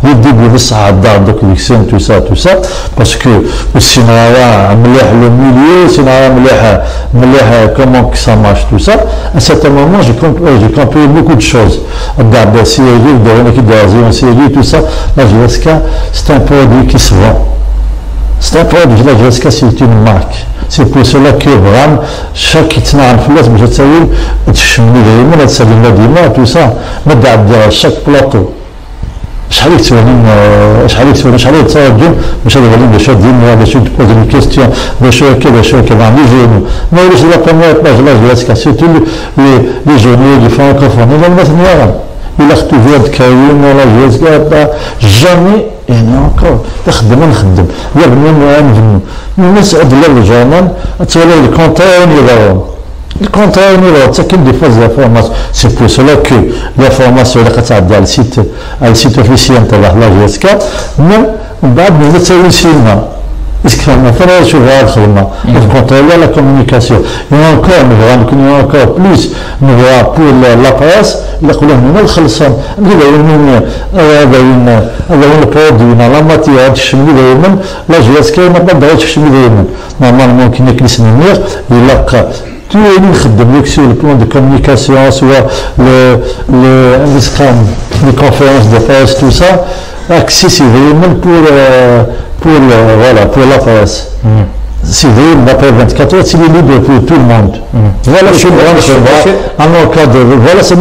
dès le début de Saada, donc tout ça, parce que le cinéma, le milieu, le cinéma, comment que ça marche, tout ça. À un certain moment, j'ai compris beaucoup de choses. Regarde, série, tout ça. La GSK, c'est un produit qui se vend. C'est un produit, la GSK, c'est une marque. C'est pour cela que vraiment, chaque qui tient en place, je te dis, tout ça. Mais chaque plateau. شحال يتواجدون باش هذا الوليد باش ديما باش تبوز une question باش كذا عندي جونو ما ولاش لا بروميير باج لا جلسكا سيرتو لي جونو لي فرانكوفون ولا الناس نيران إلا خدتو فيها تكاين ولا جلسكا جامي يعني انكور تخدم نخدم يا بني نفنو الناس ادلا الجرمان تولي الكونتين يداوم الكونتينر تاكل دي فاز فورماسيون سي بور سولا كو لا فورماسيون اللي كتعدي على السيت اوفيسيال تاع لا جيسكا من بعد ما تسوي اسكو مثلا شوف هذه الخدمه الكونتينر لا كومونيكاسيون اونكور نبغى نكون اونكور بلوس نبغى بور لا بريس يقول لهم من الخلصان هذا هو البرودوي لا ماتيير تشمي دائما لا جيسكا ما تقدرش تشمي دائما نورمالمون كي نكلس نمير يلقى tout est mis sur le plan de communication, soit les conférences de presse, tout ça, accessible même pour la presse. C'est vrai, l'après 24 heures, c'est libre pour tout le monde. Voilà, je suis voilà, c'est